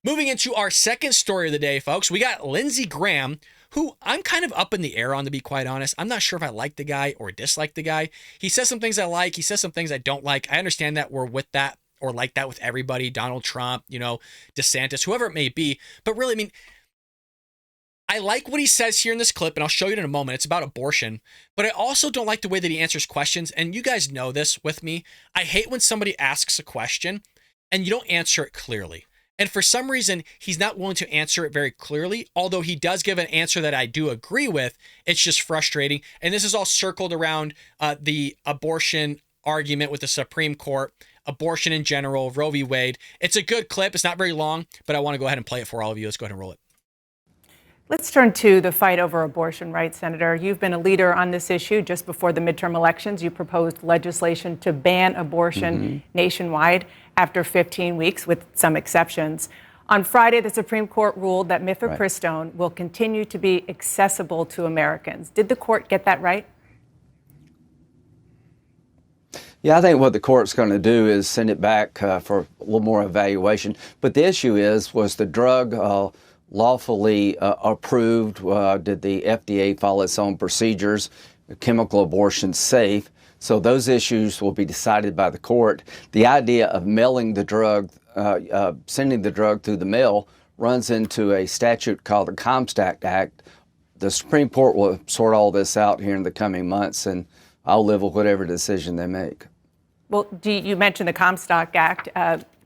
Moving into our second story of the day, folks, we got Lindsey Graham, who I'm kind of up in the air on, to be quite honest. I'm not sure if I like the guy or dislike the guy. He says some things I like. He says some things I don't like. I understand that we're with that or like that with everybody, Donald Trump, DeSantis, whoever it may be. But really, I mean, I like what he says here in this clip, and I'll show you in a moment. It's about abortion, but I also don't like the way that he answers questions. And you guys know this with me. I hate when somebody asks a question and you don't answer it clearly. And for some reason, he's not willing to answer it very clearly, although he does give an answer that I do agree with. It's just frustrating. And this is all circled around the abortion argument with the Supreme Court, abortion in general, Roe v. Wade. It's a good clip. It's not very long, but I want to go ahead and play it for all of you. Let's go ahead and roll it. Let's turn to the fight over abortion rights, Senator. You've been a leader on this issue. Just before the midterm elections, you proposed legislation to ban abortion nationwide after 15 weeks, with some exceptions. On Friday, the Supreme Court ruled that mifepristone will continue to be accessible to Americans. Did the court get that right? Yeah, I think what the court's going to do is send it back for a little more evaluation. But the issue was the drug lawfully approved? Did the FDA follow its own procedures? Chemical abortion safe? So those issues will be decided by the court. The idea of mailing the drug, sending the drug through the mail, runs into a statute called the Comstock Act. The Supreme Court will sort all this out here in the coming months, and I'll live with whatever decision they make. Well, you mentioned the Comstock Act,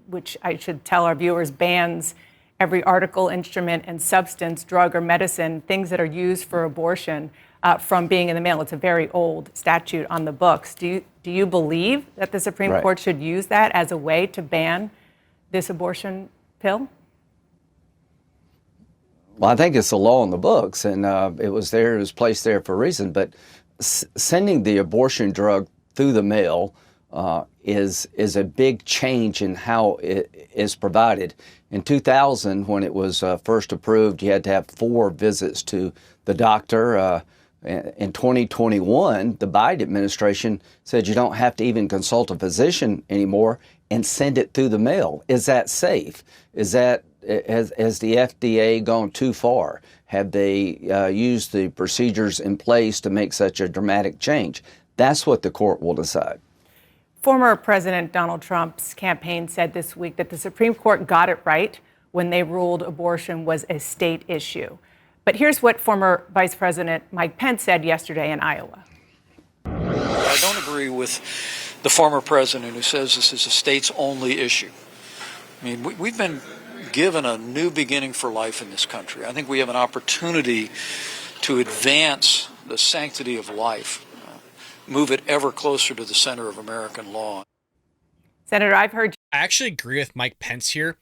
which I should tell our viewers bans every article, instrument, and substance, drug, or medicine, things that are used for abortion, from being in the mail. It's a very old statute on the books. Do you believe that the Supreme Court should use that as a way to ban this abortion pill? Well, I think it's a law on the books, and it was placed there for a reason. But sending the abortion drug through the mail is a big change in how it is provided. In 2000, when it was first approved, you had to have 4 visits to the doctor. In 2021, the Biden administration said you don't have to even consult a physician anymore and send it through the mail. Is that safe? Has the FDA gone too far? Have they used the procedures in place to make such a dramatic change? That's what the court will decide. Former President Donald Trump's campaign said this week that the Supreme Court got it right when they ruled abortion was a state issue. But here's what former Vice President Mike Pence said yesterday in Iowa. I don't agree with the former president who says this is a states-only issue. I mean, we've been given a new beginning for life in this country. I think we have an opportunity to advance the sanctity of life, move it ever closer to the center of American law. Senator, I've heard... I actually agree with Mike Pence here.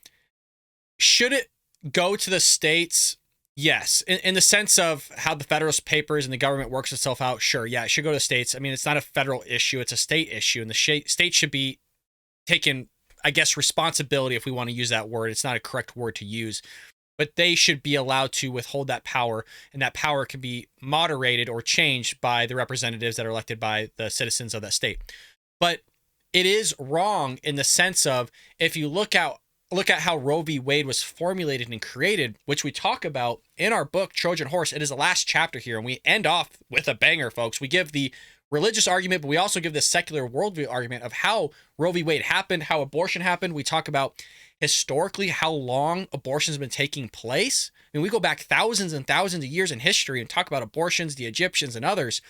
Should it go to the states? Yes. In the sense of how the Federalist Papers and the government works itself out, sure, yeah, it should go to the states. I mean, it's not a federal issue, it's a state issue, and the state should be taking, I guess, responsibility, if we want to use that word. It's not a correct word to use, but they should be allowed to withhold that power, and that power can be moderated or changed by the representatives that are elected by the citizens of that state. But it is wrong in the sense of, if you look at how Roe v. Wade was formulated and created, which we talk about in our book, Trojan Horse. It is the last chapter here, and we end off with a banger, folks. We give the religious argument, but we also give the secular worldview argument of how Roe v. Wade happened, how abortion happened. We talk about historically how long abortion has been taking place. I mean, we go back thousands and thousands of years in history and talk about abortions, the Egyptians, and others,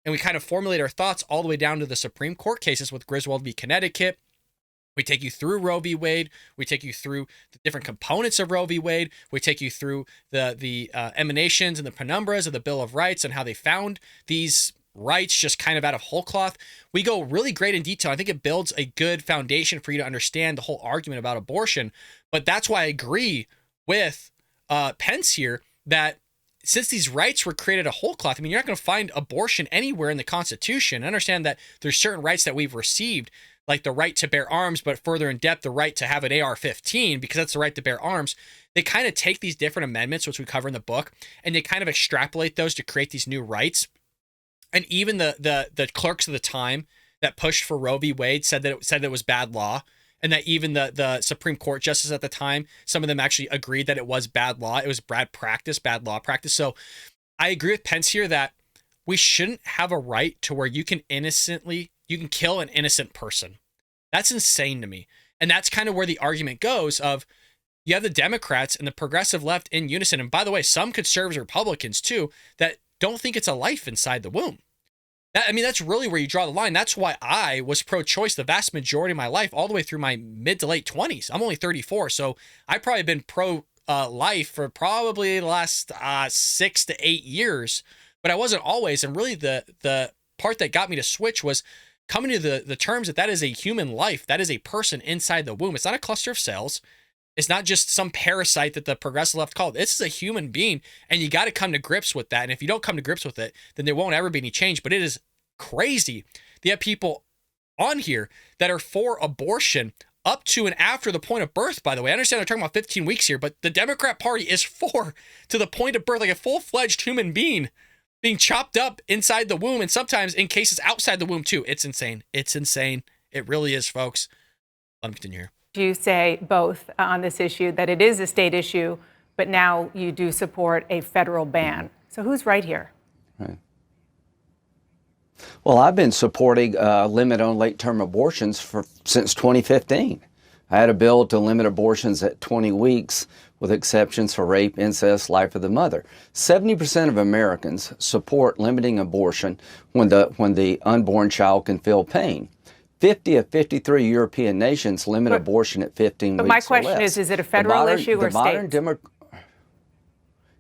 and we kind of formulate our thoughts all the way down to the Supreme Court cases with Griswold v. Connecticut. We take you through Roe v. Wade. We take you through the different components of Roe v. Wade. We take you through the emanations and the penumbras of the Bill of Rights and how they found these rights just kind of out of whole cloth. We go really great in detail. I think it builds a good foundation for you to understand the whole argument about abortion. But that's why I agree with Pence here that since these rights were created a whole cloth, I mean, you're not going to find abortion anywhere in the Constitution. I understand that there's certain rights that we've received, like the right to bear arms, but further in depth, the right to have an AR-15, because that's the right to bear arms. They kind of take these different amendments, which we cover in the book, and they kind of extrapolate those to create these new rights. And even the clerks of the time that pushed for Roe v. Wade said that it was bad law. and that even the Supreme Court justice at the time, some of them actually agreed that it was bad law. It was bad law practice. So I agree with Pence here that we shouldn't have a right to where you can kill an innocent person. That's insane to me. And that's kind of where the argument goes of you have the Democrats and the progressive left in unison. And by the way, some conservative Republicans too, that don't think it's a life inside the womb. That's really where you draw the line. That's why I was pro-choice the vast majority of my life, all the way through my mid to late 20s. I'm only 34, so I've probably been pro-life for probably the last 6 to 8 years, but I wasn't always. And really the part that got me to switch was coming to the terms that is a human life. That is a person inside the womb. It's not a cluster of cells. It's not just some parasite that the progressive left called. This is a human being, and you got to come to grips with that. And if you don't come to grips with it, then there won't ever be any change. But it is crazy. You have people on here that are for abortion up to and after the point of birth, by the way. I understand they're talking about 15 weeks here, but the Democrat Party is for to the point of birth, like a full-fledged human being being chopped up inside the womb, and sometimes in cases outside the womb too. It's insane. It's insane. It really is, folks. Let me continue here. You say both on this issue, that it is a state issue, but now you do support a federal ban. So who's right here? Right. Well, I've been supporting a limit on late-term abortions since 2015. I had a bill to limit abortions at 20 weeks with exceptions for rape, incest, life of the mother. 70% of Americans support limiting abortion when the unborn child can feel pain. 50 of 53 European nations limit abortion at 15 weeks or less. But my question is it a federal issue or state?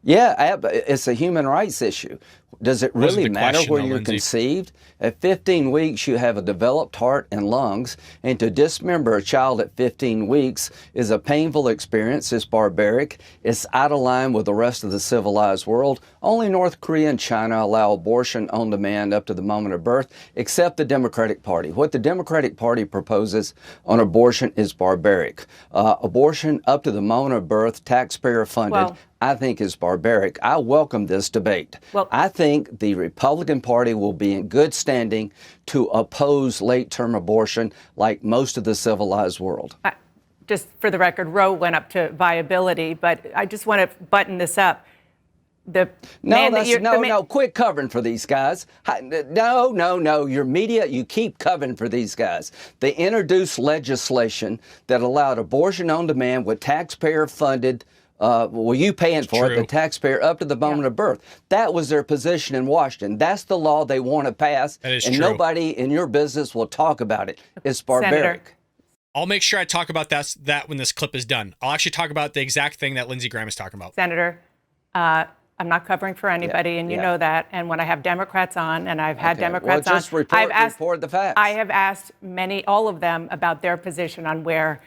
Yeah, it's a human rights issue. Does it really matter where you're conceived? At 15 weeks, you have a developed heart and lungs, and to dismember a child at 15 weeks is a painful experience. It's barbaric. It's out of line with the rest of the civilized world. Only North Korea and China allow abortion on demand up to the moment of birth, except the Democratic Party. What the Democratic Party proposes on abortion is barbaric. Abortion up to the moment of birth, taxpayer funded, I think is barbaric. I welcome this debate. I think the Republican Party will be in good standing to oppose late-term abortion like most of the civilized world. Just for the record, Roe went up to viability, but I just want to button this up. Quit covering for these guys. No. Your media, you keep covering for these guys. They introduced legislation that allowed abortion on demand with taxpayer-funded you paying for it, the taxpayer, up to the moment of birth. That was their position in Washington. That's the law they want to pass, and nobody in your business will talk about it. It's barbaric. Senator. I'll make sure I talk about that when this clip is done. I'll actually talk about the exact thing that Lindsey Graham is talking about. Senator, I'm not covering for anybody, and you know that. And when I have Democrats on, and I've had Democrats just on, report the facts. I have asked all of them about their position on where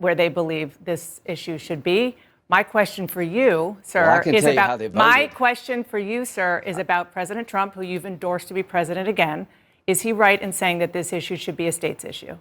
they believe this issue should be. My question for you, sir, is about President Trump, who you've endorsed to be president again. Is he right in saying that this issue should be a state's issue?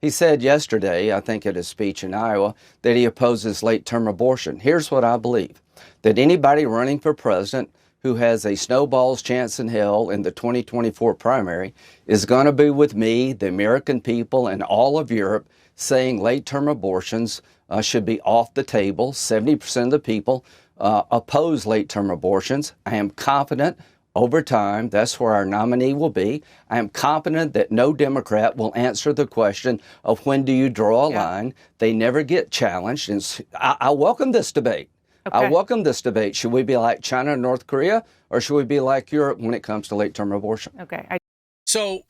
He said yesterday, I think at his speech in Iowa, that he opposes late-term abortion. Here's what I believe, that anybody running for president who has a snowball's chance in hell in the 2024 primary is going to be with me, the American people, and all of Europe saying late-term abortions should be off the table. 70% of the people oppose late-term abortions. I am confident over time that's where our nominee will be. I am confident that no Democrat will answer the question of when do you draw a line. They never get challenged. And I welcome this debate. Okay. I welcome this debate. Should we be like China and North Korea, or should we be like Europe when it comes to late-term abortion? Okay. So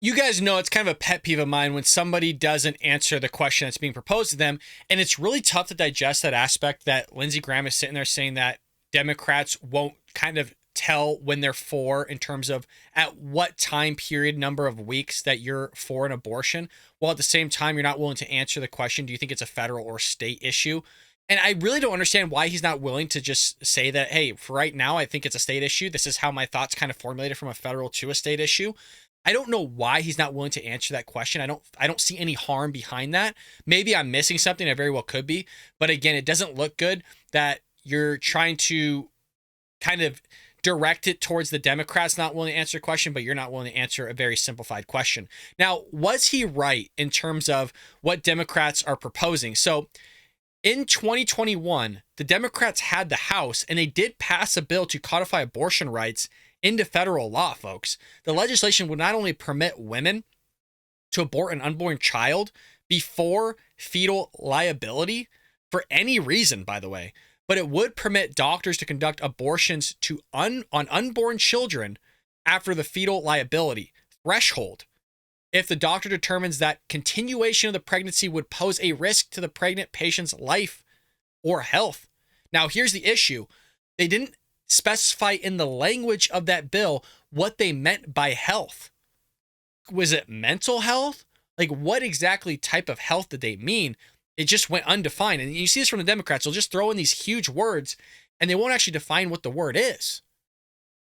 you guys know it's kind of a pet peeve of mine when somebody doesn't answer the question that's being proposed to them. And it's really tough to digest that aspect that Lindsey Graham is sitting there saying that Democrats won't kind of tell when they're for in terms of at what time period, number of weeks that you're for an abortion, while at the same time you're not willing to answer the question, do you think it's a federal or state issue? And I really don't understand why he's not willing to just say that, hey, for right now, I think it's a state issue. This is how my thoughts kind of formulated from a federal to a state issue. I don't know why he's not willing to answer that question. I don't see any harm behind that. Maybe I'm missing something. I very well could be. But again, it doesn't look good that you're trying to kind of direct it towards the Democrats not willing to answer a question, but you're not willing to answer a very simplified question. Now, was he right in terms of what Democrats are proposing? So in 2021, the Democrats had the House, and they did pass a bill to codify abortion rights into federal law, folks. The legislation would not only permit women to abort an unborn child before fetal liability for any reason, by the way, but it would permit doctors to conduct abortions on unborn children after the fetal liability threshold if the doctor determines that continuation of the pregnancy would pose a risk to the pregnant patient's life or health. Now, here's the issue. They didn't specify in the language of that bill what they meant by health. Was it mental health? Like, what exactly type of health did they mean? It just went undefined. And you see this from the Democrats. They'll just throw in these huge words and they won't actually define what the word is.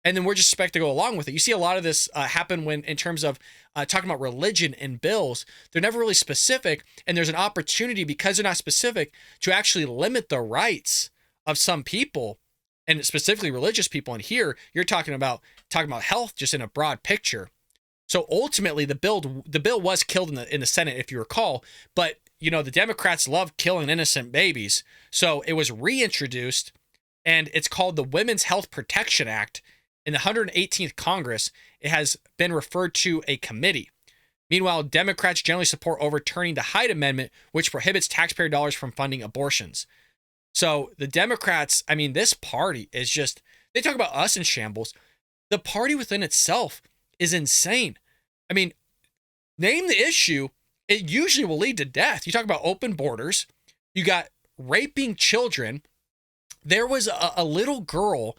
And then we're just expected to go along with it. You see a lot of this happen when, in terms of talking about religion in bills, they're never really specific. And there's an opportunity, because they're not specific, to actually limit the rights of some people, and specifically religious people. And here you're talking about health just in a broad picture. So ultimately, the bill was killed in the Senate, if you recall. But you know, the Democrats love killing innocent babies. So it was reintroduced, and it's called the Women's Health Protection Act. In the 118th Congress, it has been referred to a committee. Meanwhile, Democrats generally support overturning the Hyde Amendment, which prohibits taxpayer dollars from funding abortions. So the Democrats, I mean, this party is just, they talk about us in shambles. The party within itself is insane. I mean, name the issue, it usually will lead to death. You talk about open borders, you got raping children. There was a little girl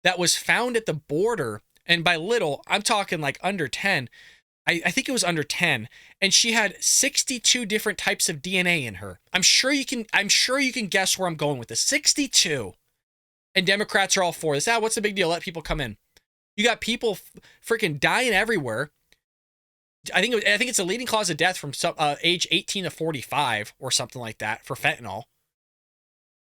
that was found at the border, and by little, I'm talking like under 10. I think it was under 10, and she had 62 different types of DNA in her. I'm sure you can guess where I'm going with this. 62. And Democrats are all for this. What's the big deal? Let people come in. You got people freaking dying everywhere. I think it's a leading cause of death from age 18 to 45 or something like that for fentanyl.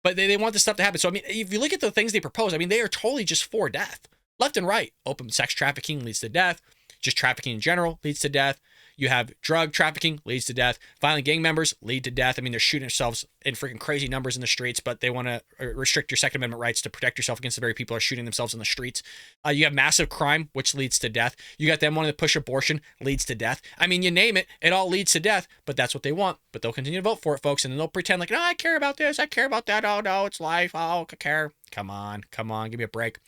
But they want this stuff to happen. So, I mean, if you look at the things they propose, I mean, they are totally just for death. Left and right. Open sex trafficking leads to death. Just trafficking in general leads to death. You have drug trafficking leads to death. Violent gang members lead to death. I mean, they're shooting themselves in freaking crazy numbers in the streets, but they want to restrict your Second Amendment rights to protect yourself against the very people who are shooting themselves in the streets. You have massive crime, which leads to death. You got them wanting to push abortion, leads to death. I mean, you name it, it all leads to death, but that's what they want. But they'll continue to vote for it, folks, and then they'll pretend like, no, I care about this, I care about that. Oh, no, it's life. Oh, I care. Come on, give me a break.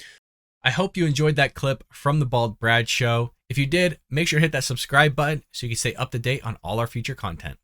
I hope you enjoyed that clip from the Bald Brad Show. If you did, make sure to hit that subscribe button so you can stay up to date on all our future content.